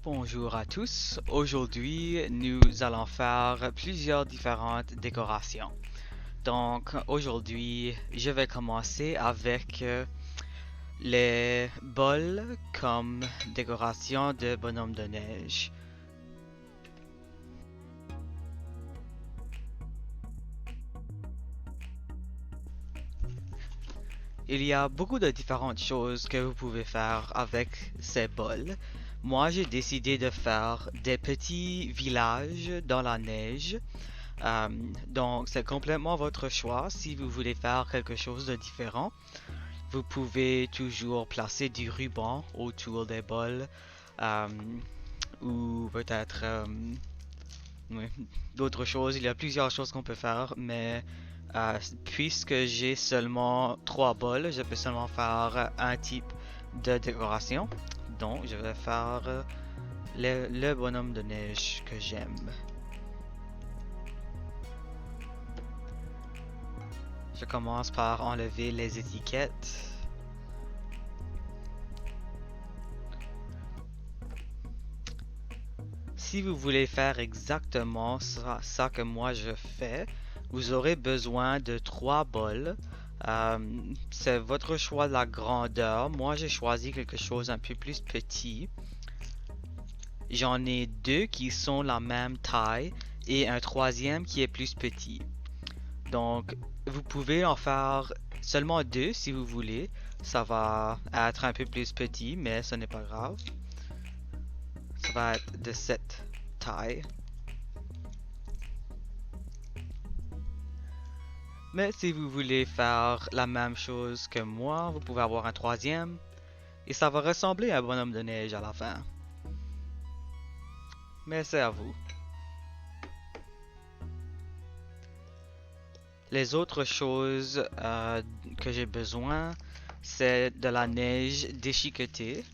Bonjour à tous. Aujourd'hui, nous allons faire plusieurs différentes décorations. Donc, aujourd'hui, je vais commencer avec les bols comme décoration de bonhomme de neige. Il y a beaucoup de différentes choses que vous pouvez faire avec ces bols. Moi, j'ai décidé de faire des petits villages dans la neige. Euh, donc, c'est complètement votre choix. Si vous voulez faire quelque chose de différent, vous pouvez toujours placer du ruban autour des bols euh, ou peut-être oui, d'autres choses. Il y a plusieurs choses qu'on peut faire, mais puisque j'ai seulement 3 bols, je peux seulement faire un type de décoration. Donc, je vais faire le bonhomme de neige que j'aime. Je commence par enlever les étiquettes. Si vous voulez faire exactement ça que moi je fais, vous aurez besoin de 3 bols. C'est votre choix de la grandeur. Moi j'ai choisi quelque chose un peu plus petit. J'en ai 2 qui sont la même taille et un troisième qui est plus petit. Donc vous pouvez en faire seulement 2 si vous voulez. Ça va être un peu plus petit, mais ce n'est pas grave. Ça va être de cette taille. Mais si vous voulez faire la même chose que moi, vous pouvez avoir un troisième. Et ça va ressembler à un bonhomme de neige à la fin. Mais c'est à vous. Les autres choses que j'ai besoin, c'est de la neige déchiquetée.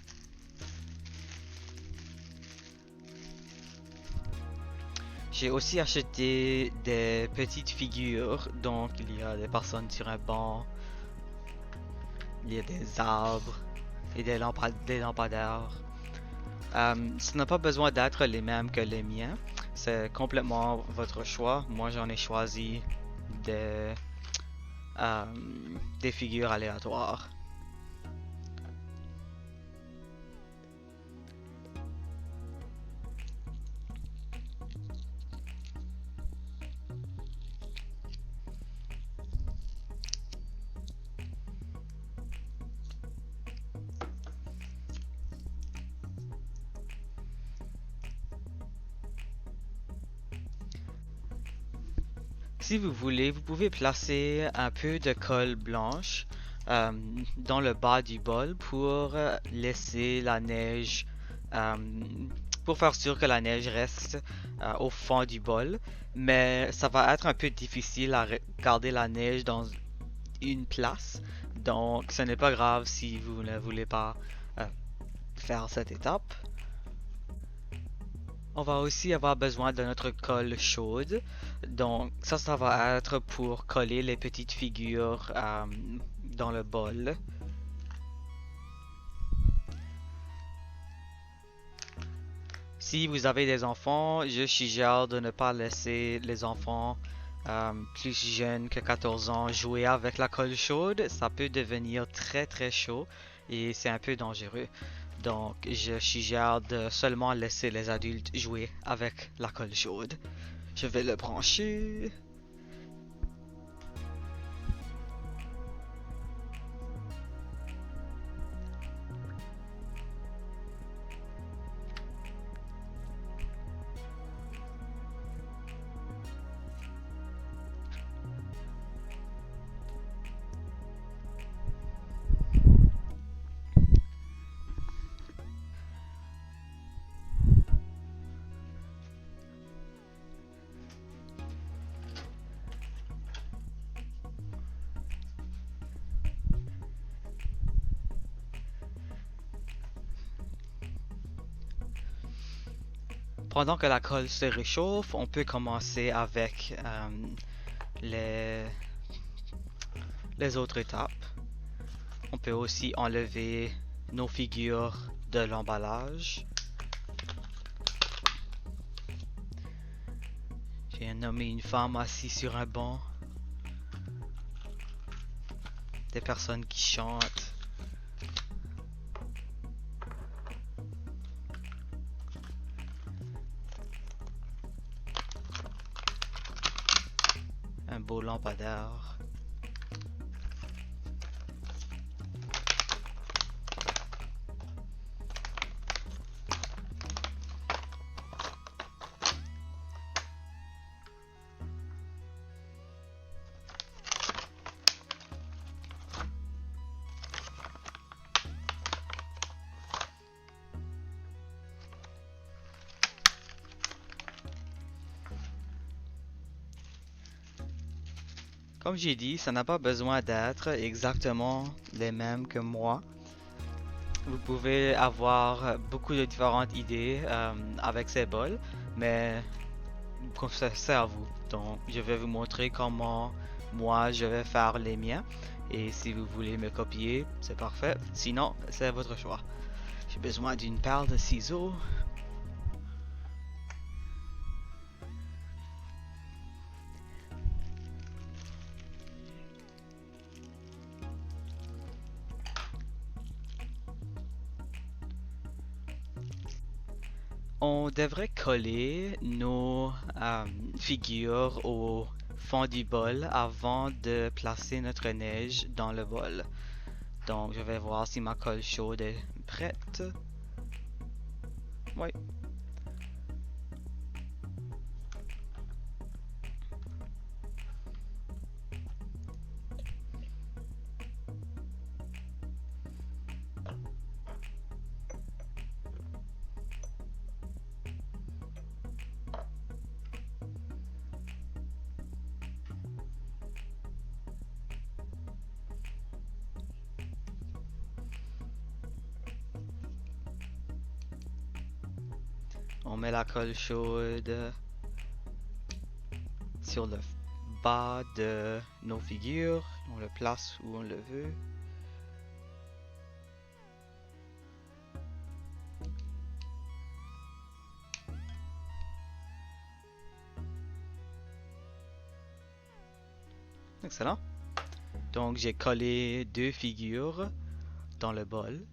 J'ai aussi acheté des petites figures, donc il y a des personnes sur un banc, il y a des arbres et des lampadaires. Ça n'a pas besoin d'être les mêmes que les miens, c'est complètement votre choix. Moi j'en ai choisi des, euh, des figures aléatoires. Si vous voulez, vous pouvez placer un peu de colle blanche euh, dans le bas du bol pour laisser la neige, euh, pour faire sûr que la neige reste au fond du bol. Mais ça va être un peu difficile à garder la neige dans une place. Donc ce n'est pas grave si vous ne voulez pas euh, faire cette étape. On va aussi avoir besoin de notre colle chaude. Donc ça va être pour coller les petites figures dans le bol. Si vous avez des enfants, je suggère de ne pas laisser les enfants plus jeunes que 14 ans jouer avec la colle chaude. Ça peut devenir très très chaud et c'est un peu dangereux. Donc je suggère de seulement laisser les adultes jouer avec la colle chaude. Je vais le brancher. Pendant que la colle se réchauffe, on peut commencer avec les, les autres étapes. On peut aussi enlever nos figures de l'emballage. Ok, un homme et une femme assis sur un banc. Des personnes qui chantent. Un beau lampadaire. Comme j'ai dit, ça n'a pas besoin d'être exactement les mêmes que moi. Vous pouvez avoir beaucoup de différentes idées avec ces bols, mais comme ça, c'est à vous. Donc, je vais vous montrer comment moi je vais faire les miens. Et si vous voulez me copier, c'est parfait. Sinon, c'est votre choix. J'ai besoin d'une paire de ciseaux. On devrait coller nos figures au fond du bol avant de placer notre neige dans le bol. Donc, je vais voir si ma colle chaude est prête. Oui. On met la colle chaude sur le bas de nos figures. On le place où on le veut. Excellent. Donc j'ai collé deux figures dans le bol.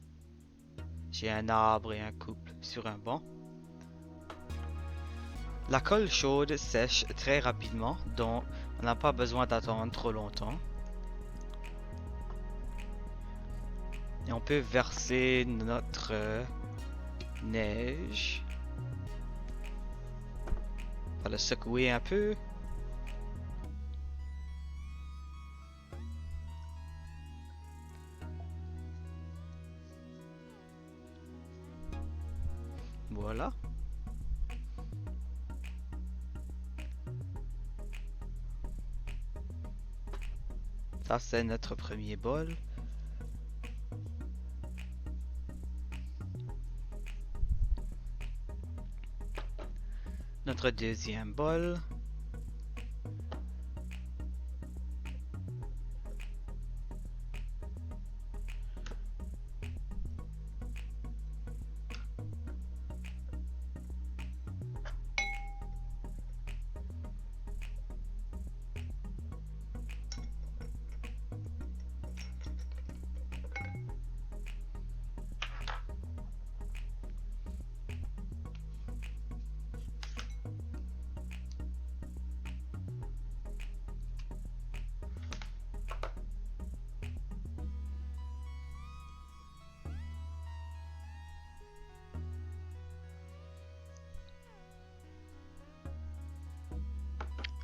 J'ai un arbre et un couple sur un banc. La colle chaude sèche très rapidement, donc on n'a pas besoin d'attendre trop longtemps. Et on peut verser notre neige. On va le secouer un peu. Voilà. Ça, c'est notre premier bol. Notre deuxième bol.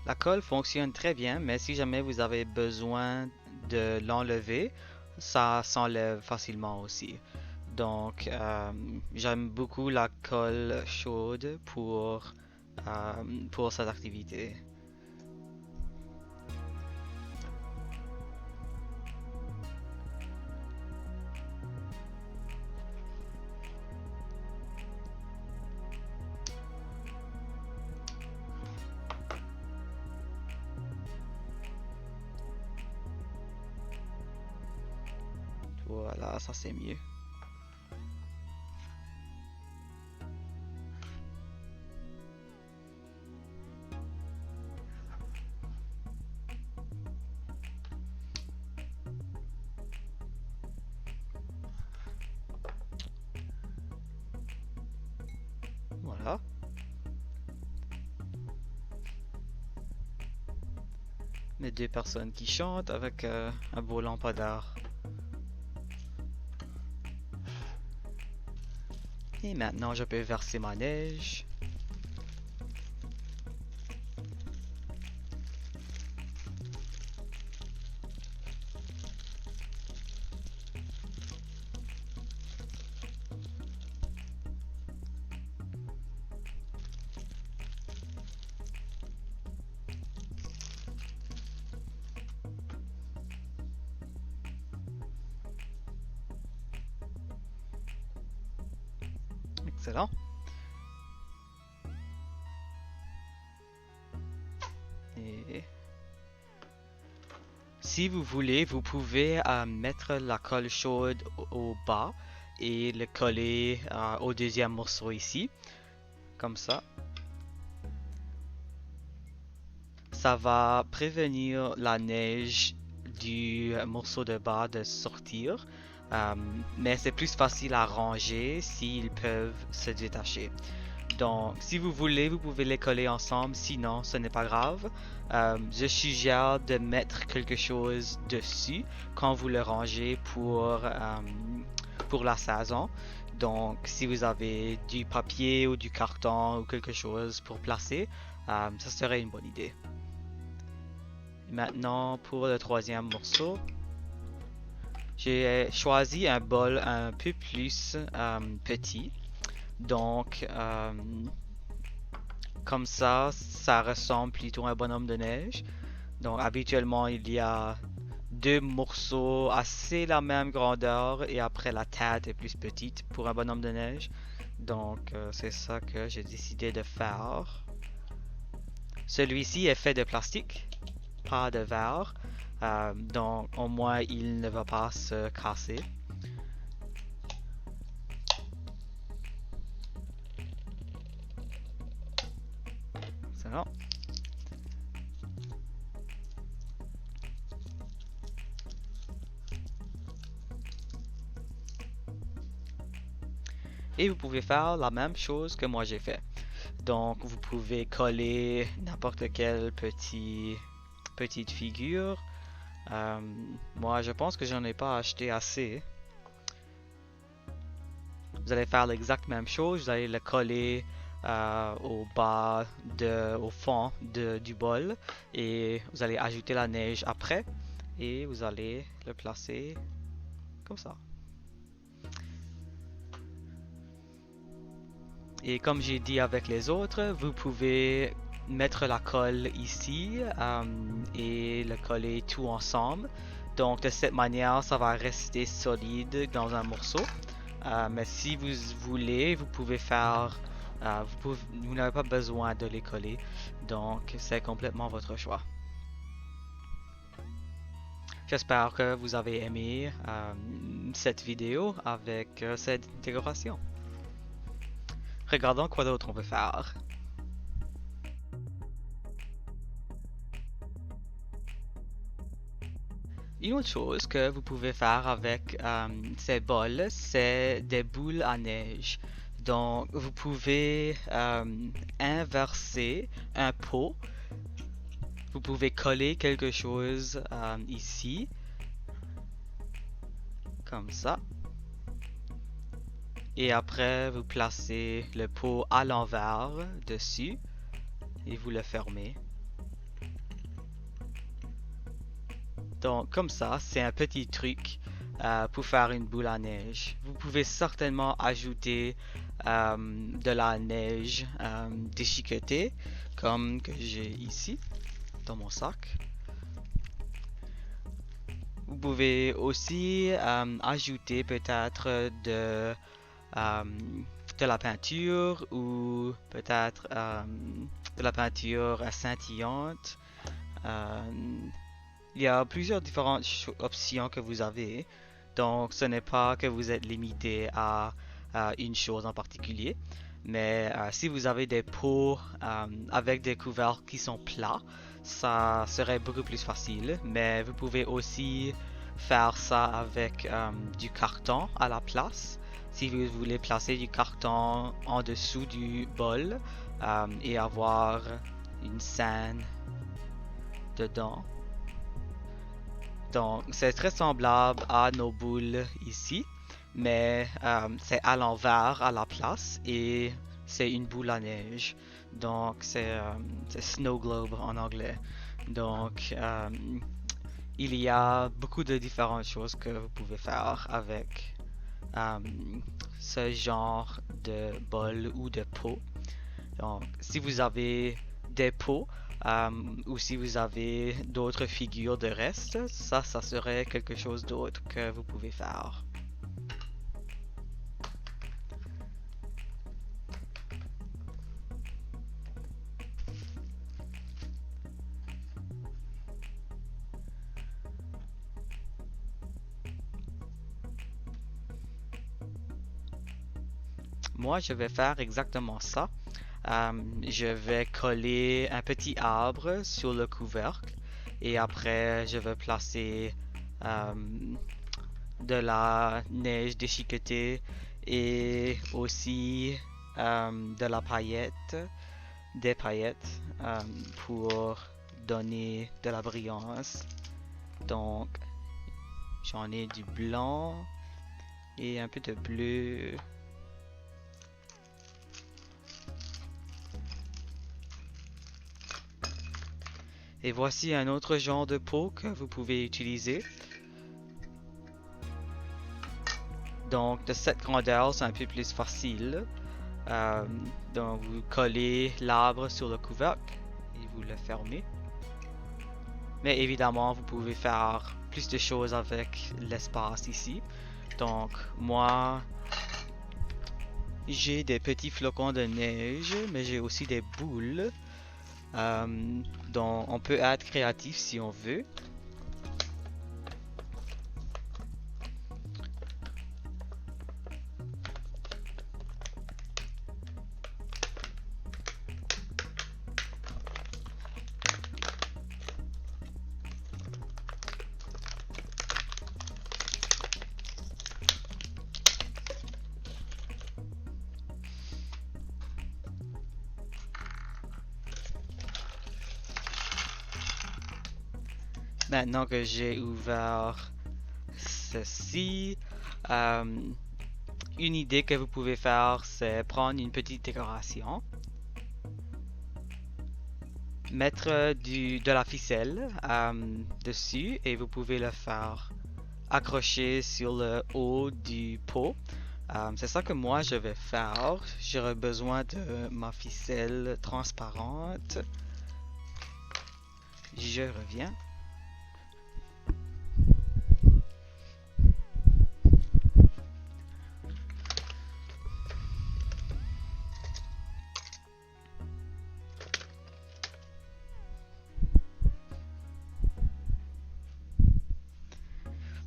La colle fonctionne très bien, mais si jamais vous avez besoin de l'enlever, ça s'enlève facilement aussi. Donc, j'aime beaucoup la colle chaude pour cette activité. Voilà, ça c'est mieux. mes deux personnes qui chantent avec un beau lampadaire. Et maintenant, je peux verser ma neige. Excellent. Et si vous voulez, vous pouvez mettre la colle chaude au bas et le coller au deuxième morceau ici, comme ça. Ça va prévenir la neige du morceau de bas de sortir, mais c'est plus facile à ranger s'ils peuvent se détacher. Donc, si vous voulez, vous pouvez les coller ensemble, sinon ce n'est pas grave. Je suggère de mettre quelque chose dessus quand vous le rangez pour la saison. Donc, si vous avez du papier ou du carton ou quelque chose pour placer, ça serait une bonne idée. Maintenant, pour le troisième morceau, j'ai choisi un bol un peu plus petit. Donc, comme ça ressemble plutôt à un bonhomme de neige. Donc, habituellement, il y a deux morceaux assez la même grandeur et après la tête est plus petite pour un bonhomme de neige. Donc, c'est ça que j'ai décidé de faire. Celui-ci est fait de plastique, pas de verre. Donc, au moins, il ne va pas se casser. Excellent. Et vous pouvez faire la même chose que moi j'ai fait. Donc, vous pouvez coller n'importe quelle petite figure. Moi, je pense que j'en ai pas acheté assez. Vous allez faire l'exacte même chose. Vous allez le coller au bas, au fond du bol. Et vous allez ajouter la neige après. Et vous allez le placer comme ça. Et comme j'ai dit avec les autres, vous pouvez mettre la colle ici et le coller tout ensemble. Donc de cette manière, ça va rester solide dans un morceau. Mais si vous voulez, vous pouvez faire... vous n'avez pas besoin de les coller. Donc c'est complètement votre choix. J'espère que vous avez aimé cette vidéo avec cette décoration. Regardons quoi d'autre on peut faire. Une autre chose que vous pouvez faire avec ces bols, c'est des boules à neige. Donc, vous pouvez inverser un pot. Vous pouvez coller quelque chose ici, comme ça. Et après, vous placez le pot à l'envers dessus et vous le fermez. Donc, comme ça, c'est un petit truc pour faire une boule à neige. Vous pouvez certainement ajouter de la neige déchiquetée, comme que j'ai ici dans mon sac. Vous pouvez aussi ajouter peut-être de la peinture ou peut-être de la peinture scintillante. Il y a plusieurs différentes options que vous avez, donc ce n'est pas que vous êtes limité à une chose en particulier, mais si vous avez des pots avec des couvercles qui sont plats, ça serait beaucoup plus facile, mais vous pouvez aussi faire ça avec du carton à la place. Si vous voulez placer du carton en dessous du bol et avoir une scène dedans. Donc, c'est très semblable à nos boules ici, mais c'est à l'envers à la place et c'est une boule à neige. Donc, c'est snow globe en anglais. Donc, il y a beaucoup de différentes choses que vous pouvez faire avec euh, ce genre de bol ou de pot. Donc, si vous avez des pots ou si vous avez d'autres figures de reste, ça serait quelque chose d'autre que vous pouvez faire. Moi, je vais faire exactement ça. Je vais coller un petit arbre sur le couvercle et après, je vais placer euh, de la neige déchiquetée et aussi de la paillette, des paillettes pour donner de la brillance. Donc, j'en ai du blanc et un peu de bleu. Et voici un autre genre de pot que vous pouvez utiliser. Donc, de cette grandeur, c'est un peu plus facile. Euh, donc, vous collez l'arbre sur le couvercle et vous le fermez. Mais évidemment, vous pouvez faire plus de choses avec l'espace ici. Donc, moi, j'ai des petits flocons de neige, mais j'ai aussi des boules. Donc, on peut être créatif si on veut. Maintenant que j'ai ouvert ceci, une idée que vous pouvez faire, c'est prendre une petite décoration, mettre de la ficelle dessus et vous pouvez le faire accrocher sur le haut du pot. C'est ça que moi je vais faire. J'aurai besoin de ma ficelle transparente. Je reviens.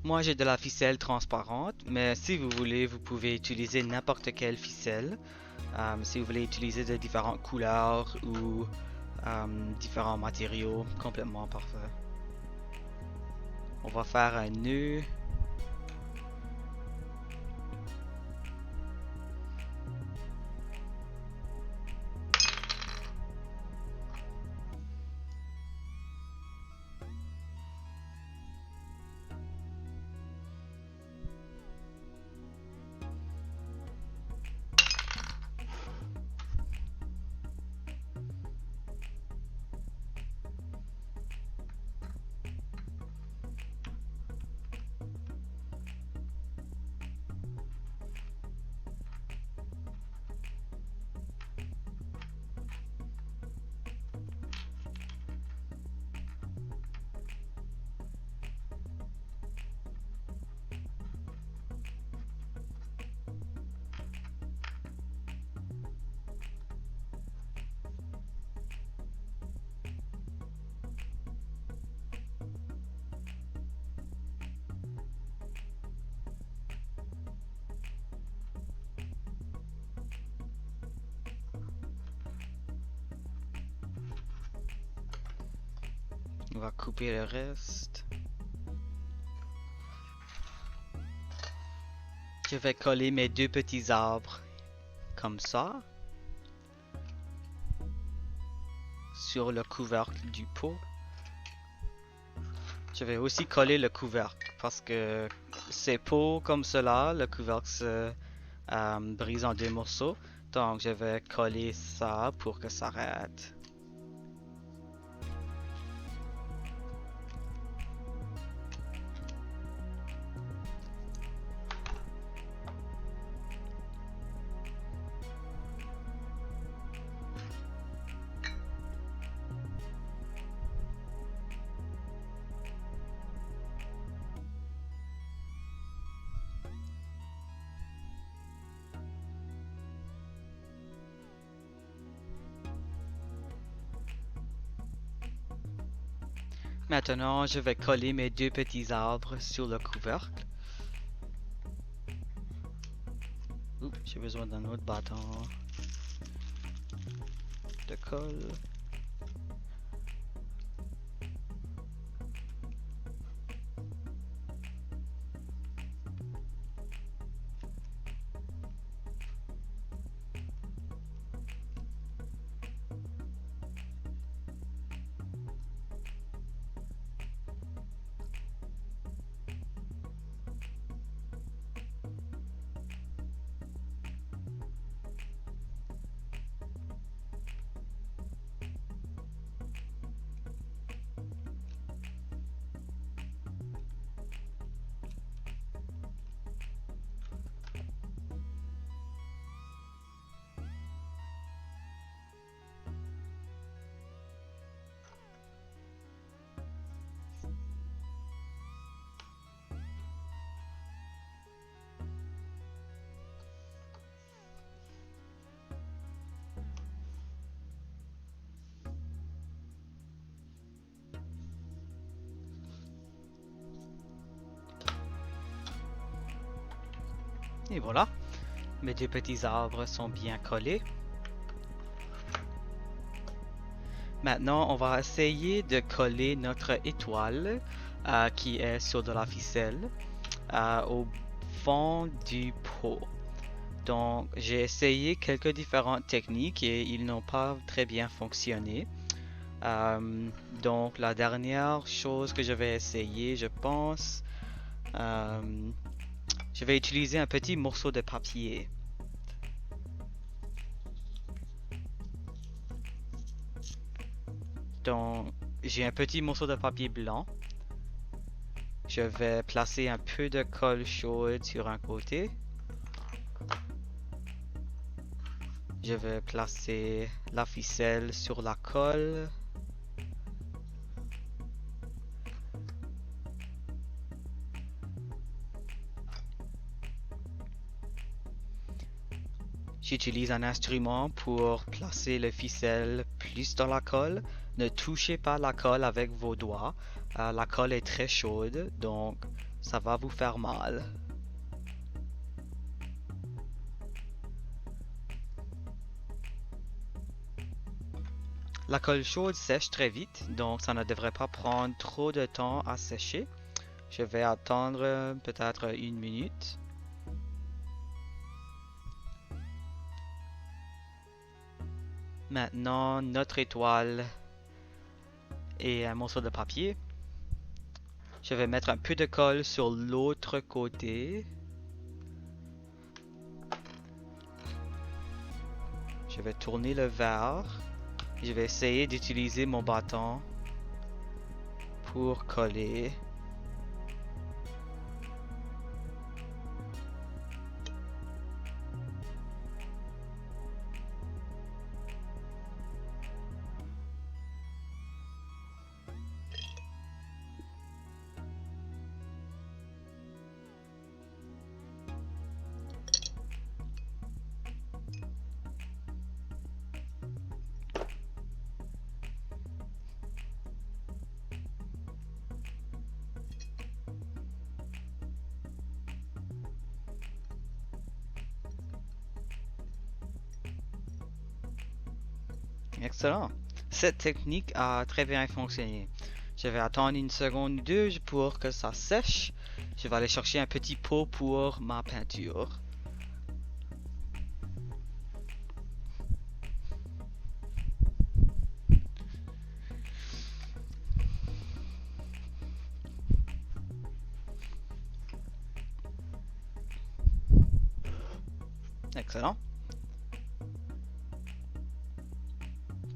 Moi j'ai de la ficelle transparente, mais si vous voulez, vous pouvez utiliser n'importe quelle ficelle. Si vous voulez utiliser de différentes couleurs ou différents matériaux, complètement parfait. On va faire un nœud. On va couper le reste. Je vais coller mes deux petits arbres comme ça sur le couvercle du pot. Je vais aussi coller le couvercle parce que c'est peau comme cela, le couvercle se brise en deux morceaux. Donc je vais coller ça pour que ça arrête. Maintenant, je vais coller mes deux petits arbres sur le couvercle. Oups, j'ai besoin d'un autre bâton de colle. Et voilà, mes deux petits arbres sont bien collés. Maintenant, on va essayer de coller notre étoile qui est sur de la ficelle au fond du pot. Donc, j'ai essayé quelques différentes techniques et ils n'ont pas très bien fonctionné. Donc, la dernière chose que je vais essayer, je pense, je vais utiliser un petit morceau de papier. Donc, j'ai un petit morceau de papier blanc. Je vais placer un peu de colle chaude sur un côté. Je vais placer la ficelle sur la colle. J'utilise un instrument pour placer les ficelles plus dans la colle. Ne touchez pas la colle avec vos doigts. La colle est très chaude, donc ça va vous faire mal. La colle chaude sèche très vite, donc ça ne devrait pas prendre trop de temps à sécher. Je vais attendre peut-être une minute. Maintenant, notre étoile et un morceau de papier. Je vais mettre un peu de colle sur l'autre côté. Je vais tourner le verre. Je vais essayer d'utiliser mon bâton pour coller. Excellent. Cette technique a très bien fonctionné. Je vais attendre une seconde ou deux pour que ça sèche. Je vais aller chercher un petit pot pour ma peinture. Excellent.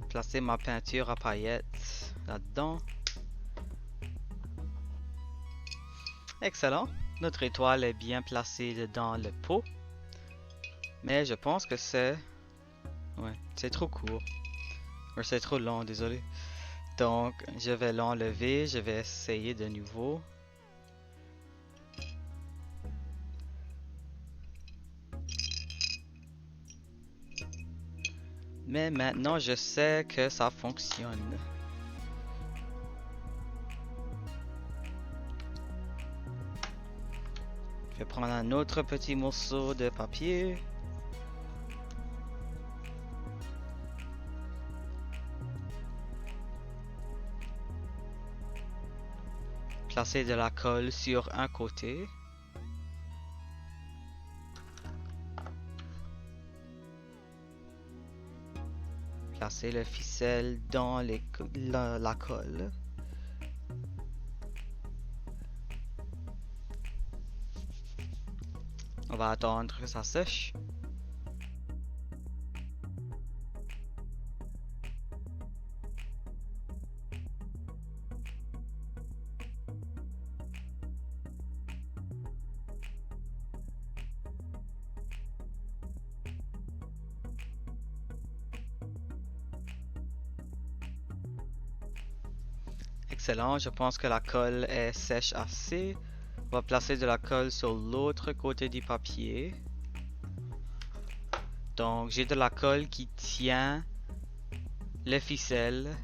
Placer ma peinture à paillettes là-dedans. Excellent. Notre étoile est bien placée dans le pot. Mais je pense que c'est... Ouais, c'est trop court. Ou c'est trop long, désolé. Donc, je vais l'enlever. Je vais essayer de nouveau. Mais maintenant, je sais que ça fonctionne. Je vais prendre un autre petit morceau de papier. Placer de la colle sur un côté. Placer le ficelle dans la colle. On va attendre que ça sèche. Excellent, je pense que la colle est sèche assez. On va placer de la colle sur l'autre côté du papier. Donc j'ai de la colle qui tient le ficelle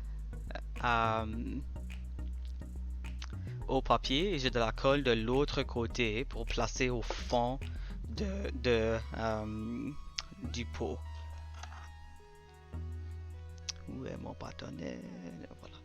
au papier et j'ai de la colle de l'autre côté pour placer au fond du pot. Où est mon bâtonnet? Voilà.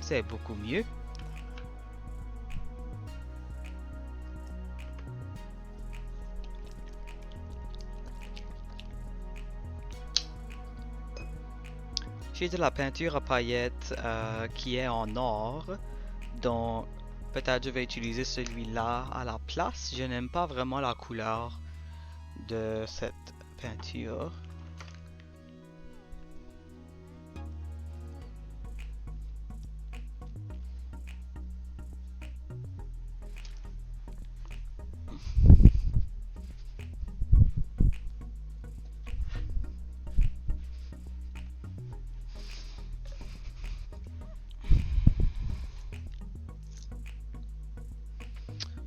C'est beaucoup mieux. J'ai de la peinture à paillettes qui est en or. Donc peut-être je vais utiliser celui-là à la place. Je n'aime pas vraiment la couleur de cette peinture.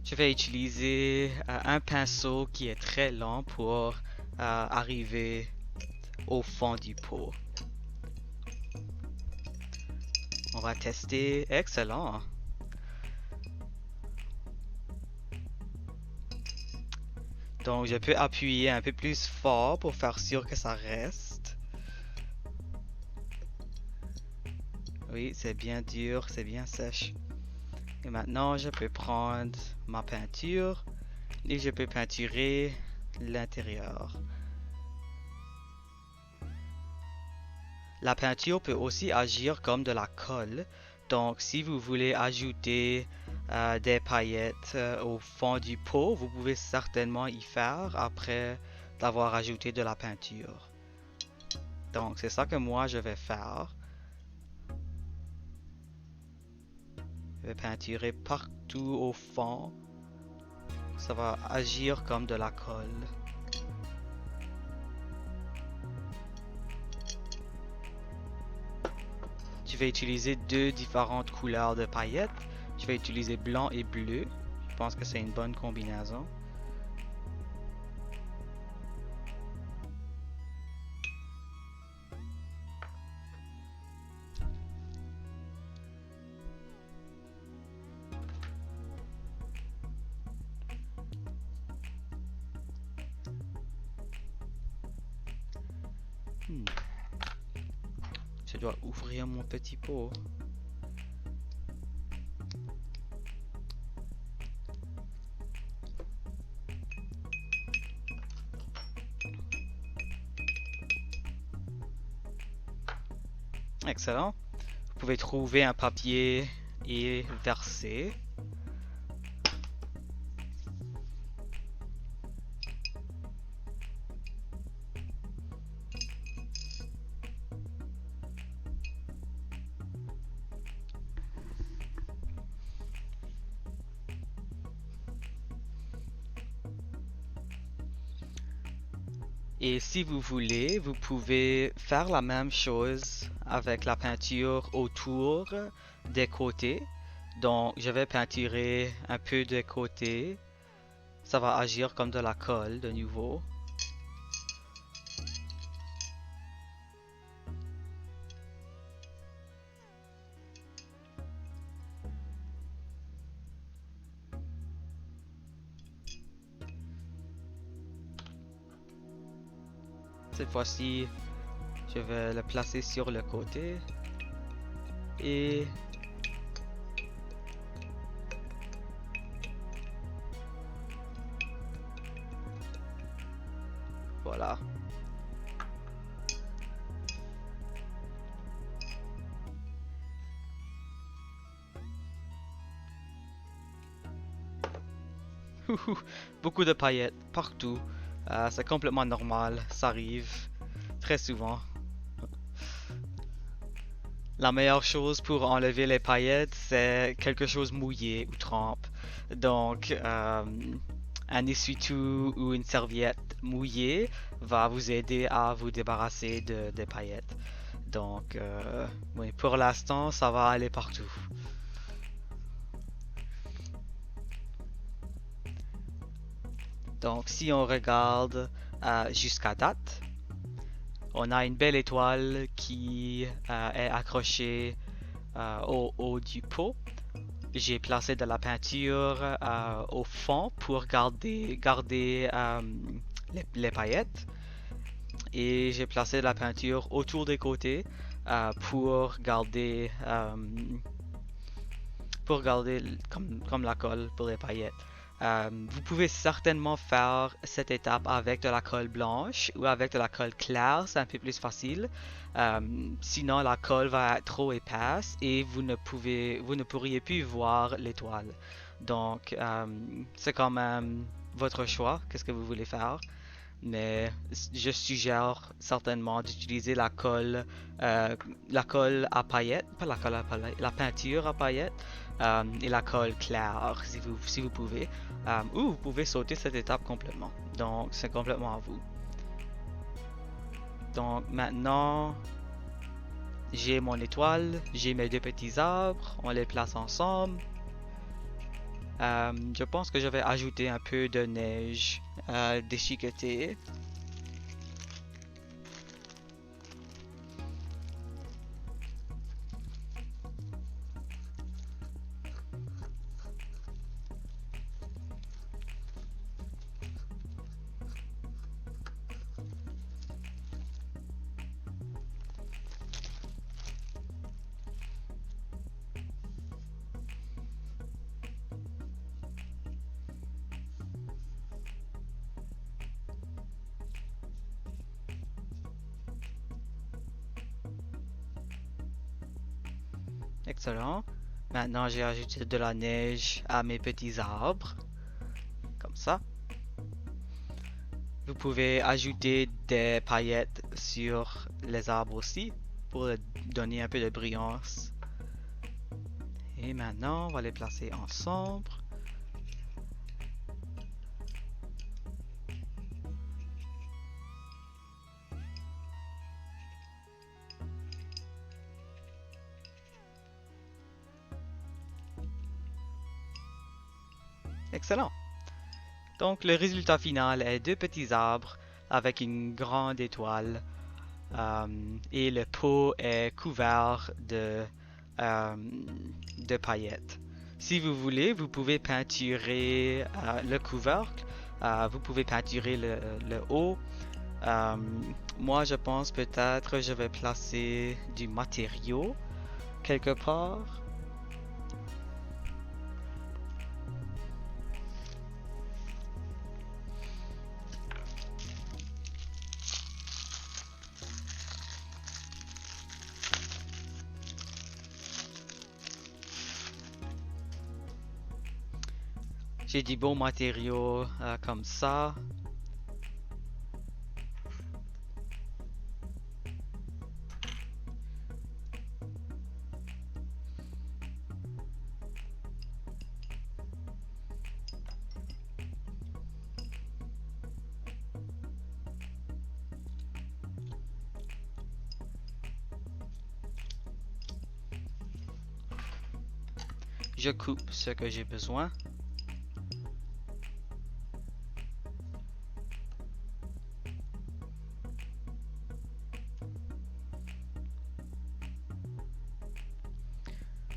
Je vais utiliser un pinceau qui est très lent pour arriver au fond du pot. On va tester. Excellent. Donc je peux appuyer un peu plus fort pour faire sûr que ça reste. Oui, c'est bien dur, c'est bien sèche. Et maintenant, je peux prendre ma peinture et je peux peinturer l'intérieur. La peinture peut aussi agir comme de la colle. Donc, si vous voulez ajouter des paillettes au fond du pot, vous pouvez certainement y faire après d'avoir ajouté de la peinture. Donc, c'est ça que moi je vais faire. Je vais peinturer partout au fond. Ça va agir comme de la colle. Je vais utiliser deux différentes couleurs de paillettes. Je vais utiliser blanc et bleu. Je pense que c'est une bonne combinaison. Je dois ouvrir mon petit pot. Excellent. Vous pouvez trouver un papier et verser. Et si vous voulez, vous pouvez faire la même chose avec la peinture autour des côtés. Donc, je vais peinturer un peu des côtés. Ça va agir comme de la colle de nouveau. Cette fois-ci, je vais le placer sur le côté. Et voilà. Beaucoup de paillettes partout. C'est complètement normal. Ça arrive très souvent. La meilleure chose pour enlever les paillettes, c'est quelque chose mouillé ou trempe. Donc, un essuie-tout ou une serviette mouillée va vous aider à vous débarrasser des paillettes. Donc, oui, pour l'instant, ça va aller partout. Donc, si on regarde jusqu'à date, on a une belle étoile qui est accrochée au haut du pot. J'ai placé de la peinture au fond pour garder les paillettes. Et j'ai placé de la peinture autour des côtés pour garder comme la colle pour les paillettes. Vous pouvez certainement faire cette étape avec de la colle blanche ou avec de la colle claire, c'est un peu plus facile. Sinon, la colle va être trop épaisse et vous ne pourriez plus voir l'étoile. Donc, c'est quand même votre choix, qu'est-ce que vous voulez faire. Mais je suggère certainement d'utiliser la colle à paillettes, pas la colle à paillettes, la peinture à paillettes et la colle claire si vous pouvez. Ou vous pouvez sauter cette étape complètement. Donc c'est complètement à vous. Donc maintenant, j'ai mon étoile, j'ai mes deux petits arbres, on les place ensemble. Je pense que je vais ajouter un peu de neige déchiquetée. Excellent. Maintenant, j'ai ajouté de la neige à mes petits arbres. Comme ça. Vous pouvez ajouter des paillettes sur les arbres aussi pour donner un peu de brillance. Et maintenant, on va les placer ensemble. Excellent. Donc le résultat final est deux petits arbres avec une grande étoile et le pot est couvert de paillettes. Si vous voulez, vous pouvez peinturer le couvercle, vous pouvez peinturer le haut. Moi, je pense peut-être je vais placer du matériau quelque part. J'ai des bons matériaux comme ça. Je coupe ce que j'ai besoin.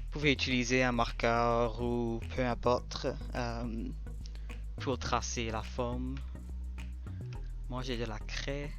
Vous pouvez utiliser un marqueur ou peu importe pour tracer la forme. Moi j'ai de la craie.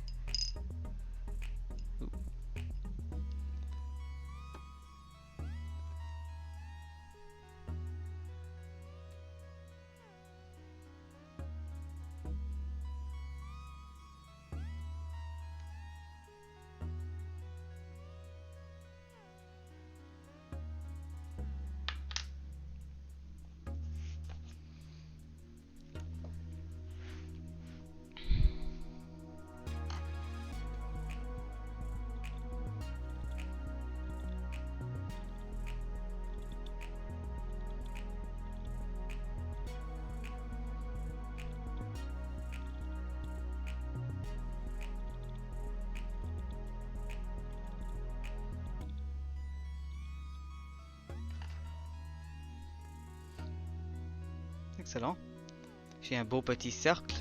Excellent. J'ai un beau petit cercle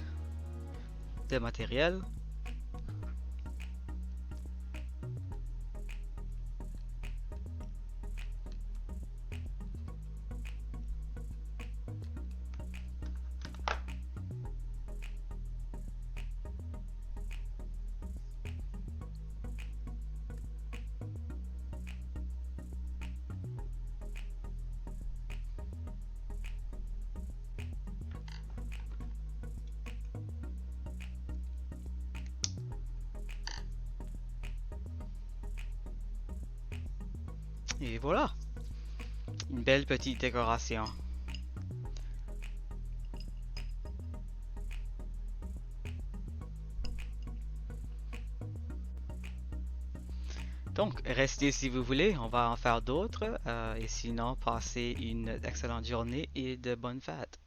de matériel. Et voilà, une belle petite décoration. Donc, restez si vous voulez, on va en faire d'autres. Et sinon, passez une excellente journée et de bonnes fêtes.